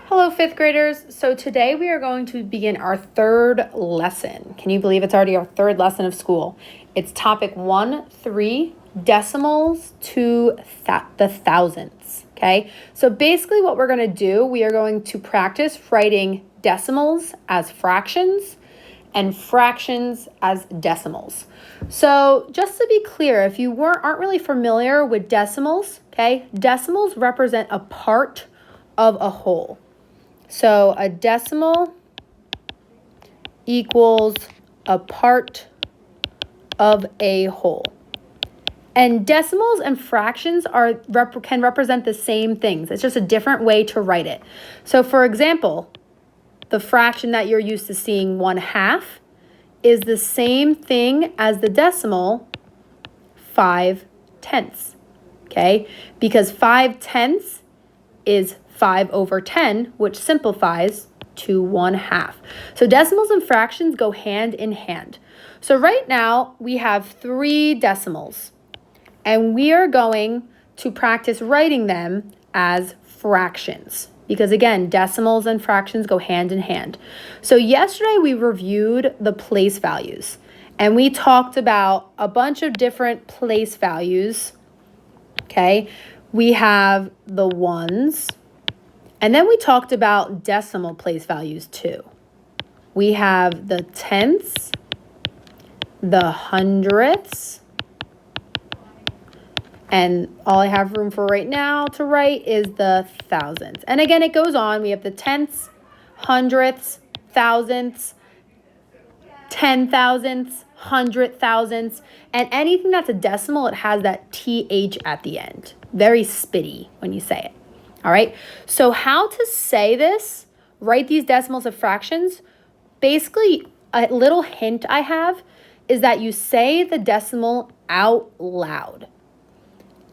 Hello, fifth graders. So today we are going to begin our third lesson. Can you believe it's already our third lesson of school? It's topic 1-3, decimals to the thousandths, okay? So basically what we're going to do, we are going to practice writing decimals as fractions and fractions as decimals. So just to be clear, if you aren't really familiar with decimals, okay, decimals represent a part of a whole. So a decimal equals a part of a whole. And decimals and fractions can represent the same things. It's just a different way to write it. So for example, the fraction that you're used to seeing 1/2 is the same thing as the decimal 5/10, okay? Because 5/10 is 5/10, which simplifies to 1/2. So decimals and fractions go hand in hand. So right now we have 3 decimals, and we are going to practice writing them as fractions. Because again, decimals and fractions go hand in hand. So yesterday we reviewed the place values, and we talked about a bunch of different place values, okay? We have the ones, and then we talked about decimal place values too. We have the tenths, the hundredths, and all I have room for right now to write is the thousandths. And again, it goes on. We have the tenths, hundredths, thousandths, 10,000ths, 100,000ths, and anything that's a decimal, it has that TH at the end. Very spitty when you say it. All right, so how to say this, write these decimals of fractions, basically a little hint I have is that you say the decimal out loud.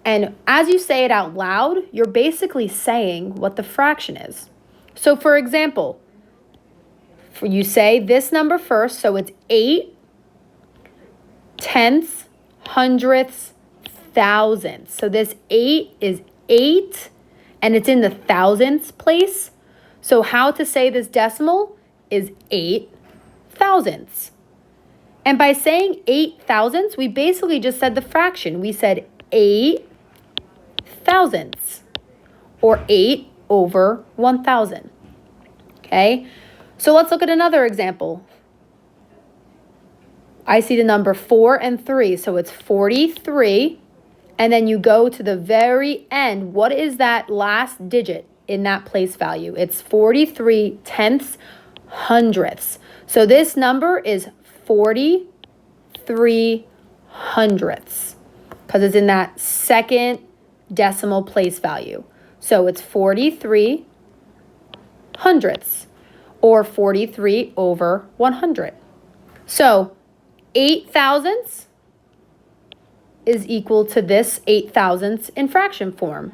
And as you say it out loud, you're basically saying what the fraction is. So for example, you say this number first, so it's 8 tenths, hundredths, thousandths. So this 8 is 8, and it's in the thousandths place. So how to say this decimal is 8 thousandths. And by saying 8 thousandths, we basically just said the fraction. We said 8 thousandths, or 8/1000. Okay, so let's look at another example. I see the number 4 and 3, so it's 43. And then you go to the very end. What is that last digit in that place value? It's 43 tenths hundredths. So this number is 43 hundredths because it's in that second decimal place value. So it's 43 hundredths, or 43/100. So 8 thousandths is equal to this 8 thousandths in fraction form.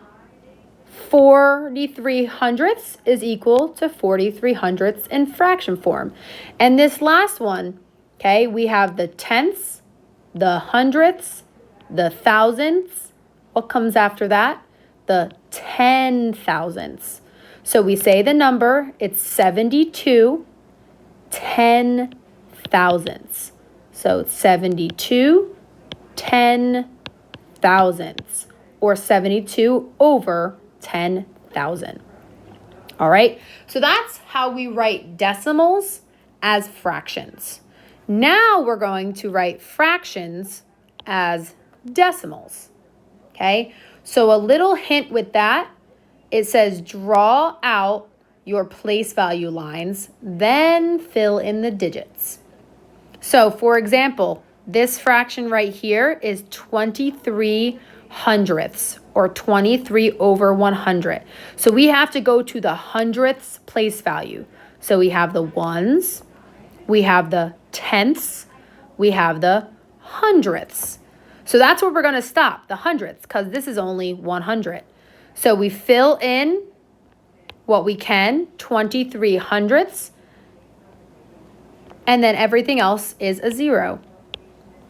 43 hundredths is equal to 43 hundredths in fraction form. And this last one, okay, we have the tenths, the hundredths, the thousandths. What comes after that? The 10 thousandths. So we say the number, it's 72 10 thousandths. So it's 72 10 thousandths, or 72/10,000. All right, so that's how we write decimals as fractions. Now we're going to write fractions as decimals. Okay, so a little hint with that, it says draw out your place value lines, then fill in the digits. So for example, this fraction right here is 23 hundredths, or 23/100. So we have to go to the hundredths place value. So we have the ones, we have the tenths, we have the hundredths. So that's where we're going to stop, the hundredths, because this is only 100. So we fill in what we can, 23 hundredths, and then everything else is a 0.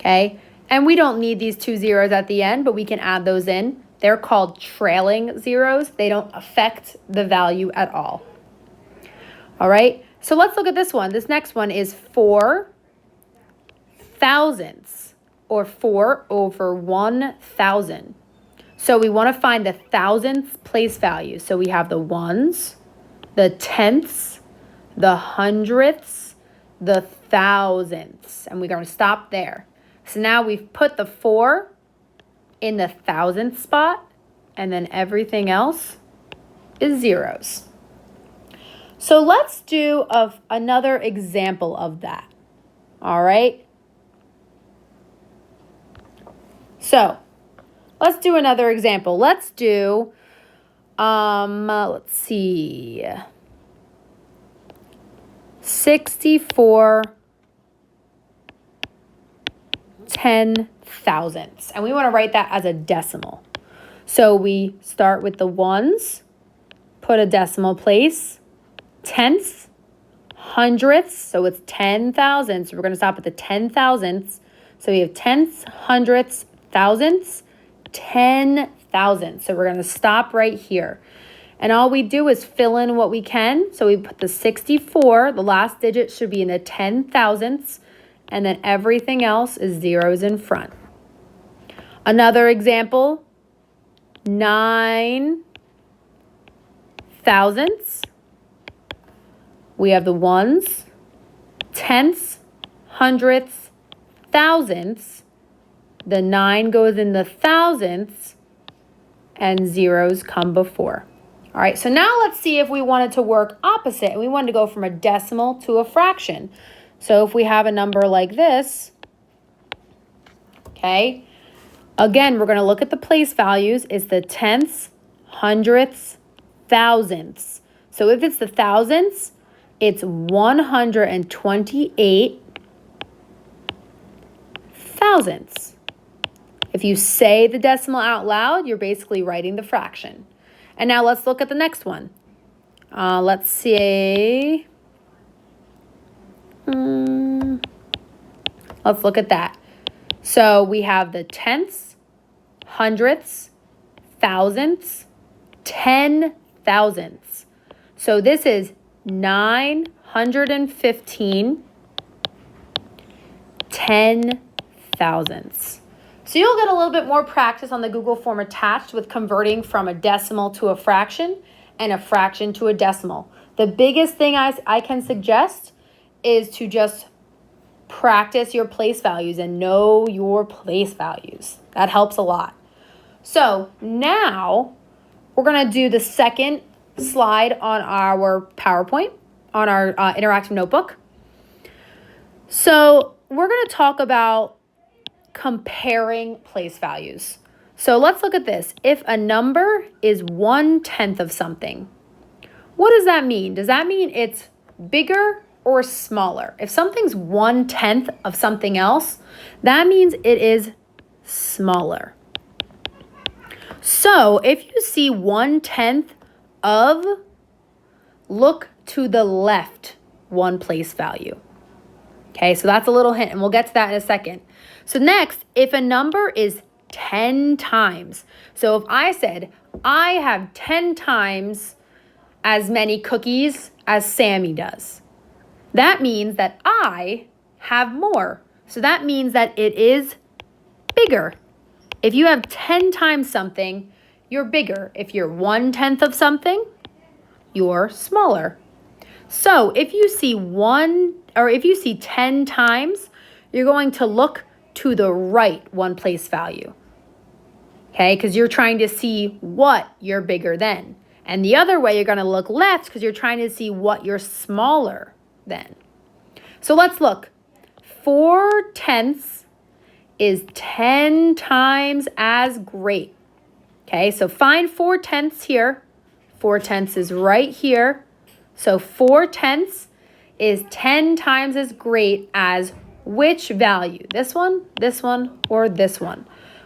Okay, and we don't need these 2 zeros at the end, but we can add those in. They're called trailing zeros. They don't affect the value at all. All right, so let's look at this one. This next one is 4 thousandths, or 4 over 1,000. So we want to find the thousandths place value. So we have the ones, the tenths, the hundredths, the thousandths, and we're going to stop there. So now we've put the 4 in the thousandth spot, and then everything else is zeros. So let's do another example of that. All right. So let's do another example. Let's do, let's see, 64 10,000ths. And we want to write that as a decimal. So we start with the ones, put a decimal place, tenths, hundredths, so it's 10,000. So we're going to stop at the 10,000ths. So we have tenths, hundredths, thousandths, 10,000. So we're going to stop right here. And all we do is fill in what we can. So we put the 64, the last digit should be in the 10,000ths, and then everything else is zeros in front. Another example, 9 thousandths. We have the ones, tenths, hundredths, thousandths. The 9 goes in the thousandths, and zeros come before. All right, so now let's see if we wanted to work opposite, and we wanted to go from a decimal to a fraction. So if we have a number like this, okay, again, we're going to look at the place values. It's the tenths, hundredths, thousandths. So if it's the thousandths, it's 128 thousandths. If you say the decimal out loud, you're basically writing the fraction. And now let's look at the next one. Let's see. Let's look at that. So we have the tenths, hundredths, thousandths, 10,000ths. So this is 915 10,000ths. So you'll get a little bit more practice on the Google form attached with converting from a decimal to a fraction and a fraction to a decimal. The biggest thing I can suggest is to just practice your place values and know your place values. That helps a lot. So now we're going to do the second slide on our PowerPoint, on our interactive notebook. So we're going to talk about comparing place values. So let's look at this. If a number is 1/10 of something, what does that mean? Does that mean it's bigger or smaller? If something's 1/10 of something else, that means it is smaller. So if you see 1/10 of, look to the left one place value. Okay, so that's a little hint, and we'll get to that in a second. So next, if a number is 10 times, so if I said, I have 10 times as many cookies as Sammy does, that means that I have more. So that means that it is bigger. If you have 10 times something, you're bigger. If you're 1/10 of something, you're smaller. So if you see 10 times, you're going to look to the right one place value. Okay, because you're trying to see what you're bigger than. And the other way, you're going to look left because you're trying to see what you're smaller than. So let's look. 4/10 is 10 times as great. Okay, so find 4/10 here. 4/10 is right here. So 4/10 is 10 times as great as which value? This one, or this one?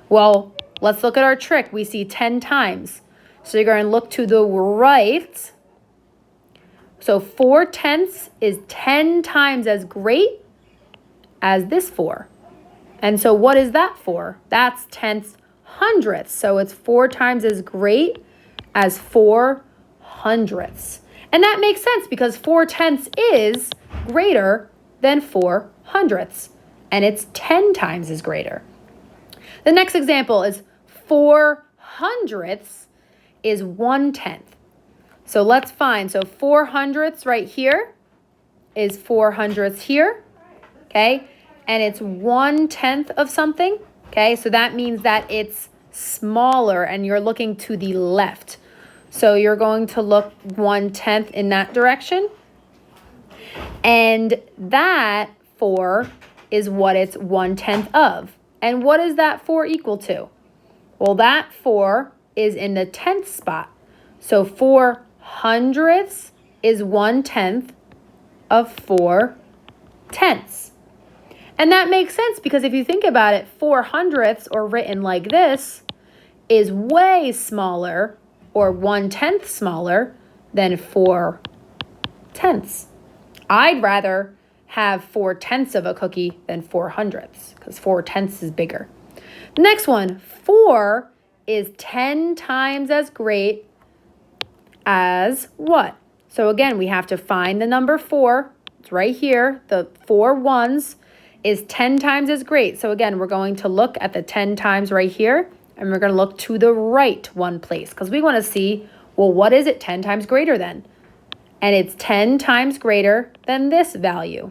Well, let's look at our trick. We see 10 times. So you're going to look to the right. So 4/10 is 10 times as great as this 4. And so what is that for? That's tenths hundredths. So it's 4 times as great as 4 hundredths. And that makes sense because 4/10 is greater than 4/100ths, and it's 10 times as greater. The next example is 4/100ths is 1/10. So let's find, so 4/100ths right here is 4/100ths here, okay? And it's 1/10 of something, okay? So that means that it's smaller and you're looking to the left. So you're going to look 1/10 in that direction. And that 4 is what it's 1/10 of. And what is that 4 equal to? Well, that 4 is in the 10th spot. So 4/100ths is 1/10 of 4/10ths. And that makes sense because if you think about it, 4/100ths, or written like this, is way smaller, or 1/10 smaller, than 4/10ths. I'd rather have 4/10ths of a cookie than 4/100ths because 4/10ths is bigger. The next one, 4 is 10 times as great as what? So again, we have to find the number 4. It's right here. The 4 ones is 10 times as great. So again, we're going to look at the 10 times right here, and we're going to look to the right one place because we want to see, well, what is it 10 times greater than? And it's 10 times greater than this value.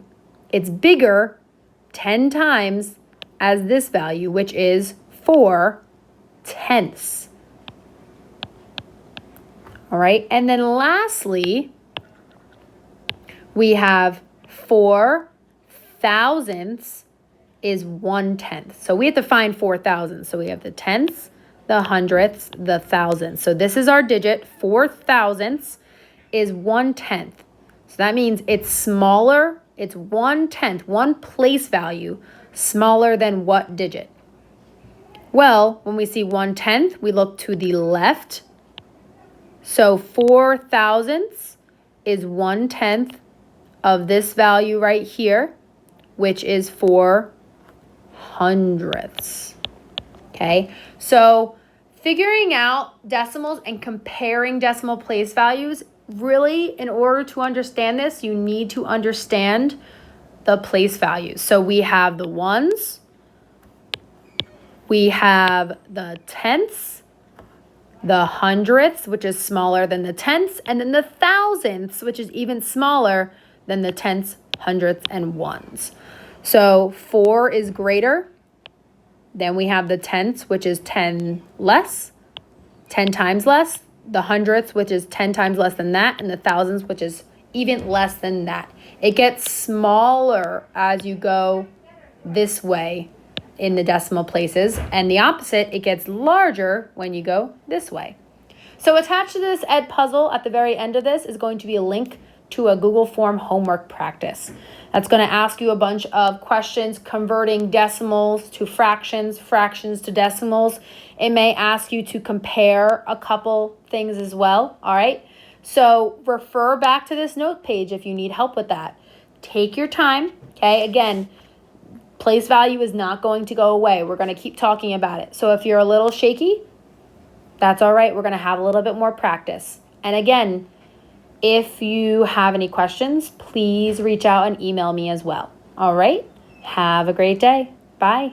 It's bigger 10 times as this value, which is 4/10ths. All right, and then lastly, we have 4/1000ths is 1/10. So we have to find 4,000. So we have the tenths, the hundredths, the thousandths. So this is our digit. 4,000ths is 1/10. So that means it's smaller. It's 1/10, one place value, smaller than what digit? Well, when we see 1/10, we look to the left. So 4,000ths is 1/10 of this value right here, which is 4/100ths. Okay, so figuring out decimals and comparing decimal place values, really, in order to understand this, you need to understand the place values. So we have the ones, we have the tenths, the hundredths, which is smaller than the tenths, and then the thousandths, which is even smaller than the tenths, hundredths, and ones. So 4 is greater. Then we have the tenths, which is 10 less, 10 times less. The hundredths, which is 10 times less than that, and the thousands, which is even less than that. It gets smaller as you go this way in the decimal places, and the opposite, it gets larger when you go this way. So attached to this Ed puzzle at the very end of this is going to be a link to a Google Form homework practice. That's going to ask you a bunch of questions converting decimals to fractions, fractions to decimals. It may ask you to compare a couple things as well, all right? So refer back to this note page if you need help with that. Take your time, okay? Again, place value is not going to go away. We're going to keep talking about it. So if you're a little shaky, that's all right. We're going to have a little bit more practice. And again, if you have any questions, please reach out and email me as well. All right? Have a great day. Bye.